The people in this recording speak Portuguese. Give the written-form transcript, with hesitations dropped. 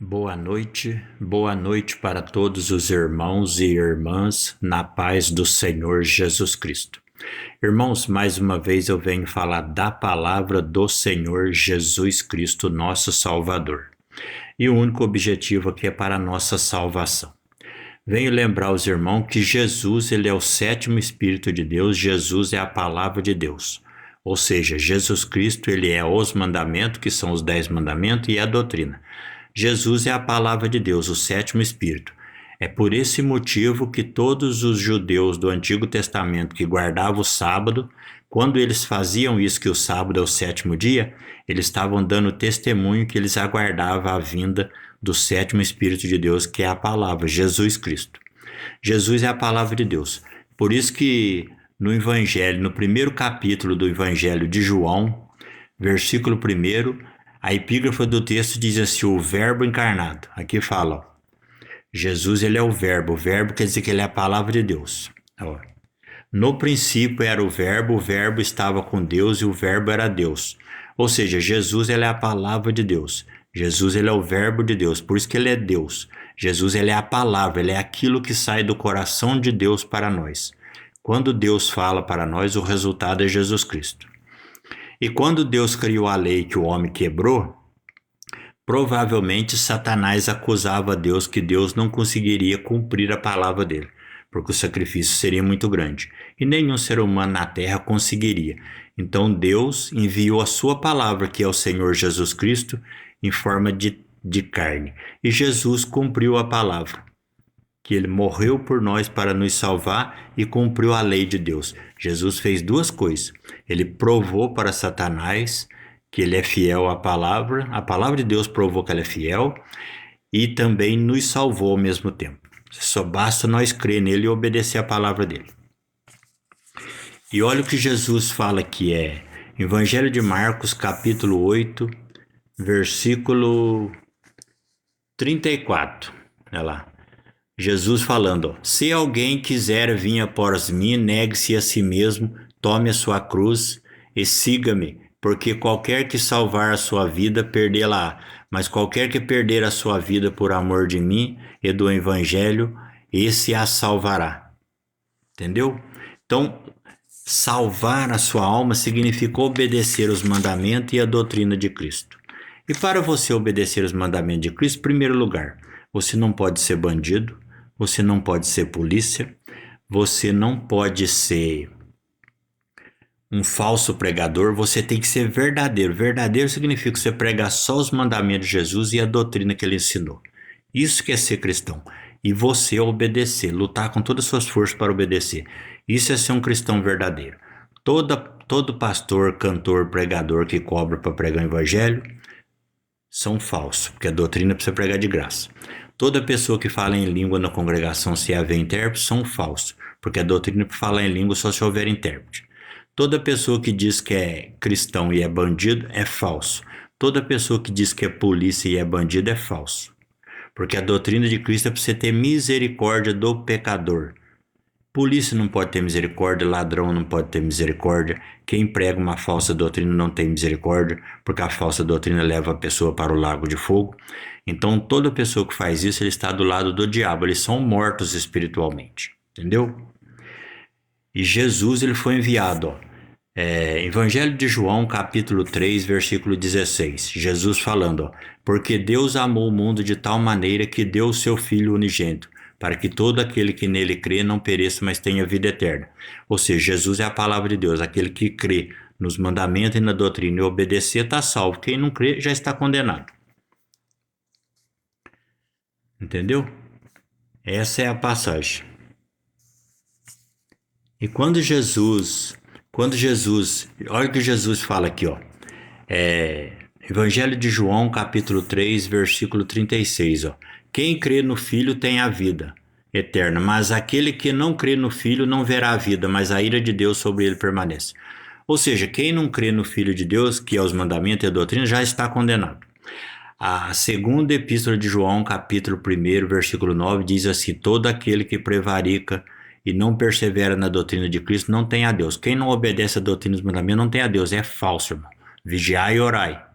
Boa noite para todos os irmãos e irmãs na paz do Senhor Jesus Cristo. Irmãos, mais uma vez eu venho falar da palavra do Senhor Jesus Cristo, nosso Salvador. E o único objetivo aqui é para a nossa salvação. Venho lembrar os irmãos que Jesus, ele é o sétimo Espírito de Deus, Jesus é a palavra de Deus. Ou seja, Jesus Cristo, ele é os mandamentos, que são os 10 mandamentos, e a doutrina. Jesus é a palavra de Deus, o sétimo Espírito. É por esse motivo que todos os judeus do Antigo Testamento que guardavam o sábado, quando eles faziam isso, que o sábado é o sétimo dia, eles estavam dando testemunho que eles aguardavam a vinda do sétimo Espírito de Deus, que é a palavra, Jesus Cristo. Jesus é a palavra de Deus. Por isso que no Evangelho, no primeiro capítulo do Evangelho de João, versículo 1, a epígrafe do texto diz assim, o verbo encarnado. Aqui fala, ó, Jesus ele é o verbo quer dizer que ele é a palavra de Deus. Ó, no princípio era o verbo estava com Deus e o verbo era Deus. Ou seja, Jesus ele é a palavra de Deus. Jesus ele é o verbo de Deus, por isso que ele é Deus. Jesus ele é a palavra, ele é aquilo que sai do coração de Deus para nós. Quando Deus fala para nós, o resultado é Jesus Cristo. E quando Deus criou a lei que o homem quebrou, provavelmente Satanás acusava Deus que Deus não conseguiria cumprir a palavra dele, porque o sacrifício seria muito grande. E nenhum ser humano na terra conseguiria. Então Deus enviou a sua palavra, que é o Senhor Jesus Cristo, em forma de carne. E Jesus cumpriu a palavra, que ele morreu por nós para nos salvar e cumpriu a lei de Deus. Jesus fez duas coisas. Ele provou para Satanás que ele é fiel à palavra, a palavra de Deus provou que ela é fiel e também nos salvou ao mesmo tempo. Só basta nós crer nele e obedecer a palavra dele. E olha o que Jesus fala que é Evangelho de Marcos, capítulo 8, versículo 34. Olha lá. Jesus falando, ó, se alguém quiser vir após mim, negue-se a si mesmo, tome a sua cruz e siga-me, porque qualquer que salvar a sua vida, perdê-la-á, mas qualquer que perder a sua vida por amor de mim e do evangelho, esse a salvará. Entendeu? Então, salvar a sua alma significa obedecer os mandamentos e a doutrina de Cristo. E para você obedecer os mandamentos de Cristo, em primeiro lugar, você não pode ser bandido, você não pode ser polícia, você não pode ser um falso pregador, você tem que ser verdadeiro. Verdadeiro significa você pregar só os mandamentos de Jesus e a doutrina que ele ensinou. Isso que é ser cristão. E você obedecer, lutar com todas as suas forças para obedecer. Isso é ser um cristão verdadeiro. Todo pastor, cantor, pregador que cobra para pregar o evangelho são falsos, porque a doutrina precisa pregar de graça. Toda pessoa que fala em língua na congregação se haver intérprete são falsos, porque a doutrina para falar em língua só se houver intérprete. Toda pessoa que diz que é cristão e é bandido é falso. Toda pessoa que diz que é polícia e é bandido é falso. Porque a doutrina de Cristo é para você ter misericórdia do pecador. Polícia não pode ter misericórdia, ladrão não pode ter misericórdia, quem prega uma falsa doutrina não tem misericórdia, porque a falsa doutrina leva a pessoa para o lago de fogo. Então toda pessoa que faz isso, ele está do lado do diabo, eles são mortos espiritualmente, entendeu? E Jesus ele foi enviado, ó. Evangelho de João, capítulo 3, versículo 16, Jesus falando, ó, porque Deus amou o mundo de tal maneira que deu o seu Filho unigênito, para que todo aquele que nele crê não pereça, mas tenha vida eterna. Ou seja, Jesus é a palavra de Deus, aquele que crê nos mandamentos e na doutrina e obedecer está salvo, quem não crê já está condenado. Entendeu? Essa é a passagem. E quando Jesus, olha o que Jesus fala aqui, ó. Evangelho de João, capítulo 3, versículo 36, ó. Quem crê no Filho tem a vida eterna, mas aquele que não crê no Filho não verá a vida, mas a ira de Deus sobre ele permanece. Ou seja, quem não crê no Filho de Deus, que é os mandamentos e a doutrina, já está condenado. A segunda epístola de João, capítulo 1, versículo 9, diz assim, todo aquele que prevarica e não persevera na doutrina de Cristo não tem a Deus. Quem não obedece a doutrina dos mandamentos não tem a Deus, é falso, irmão. Vigiai e orai.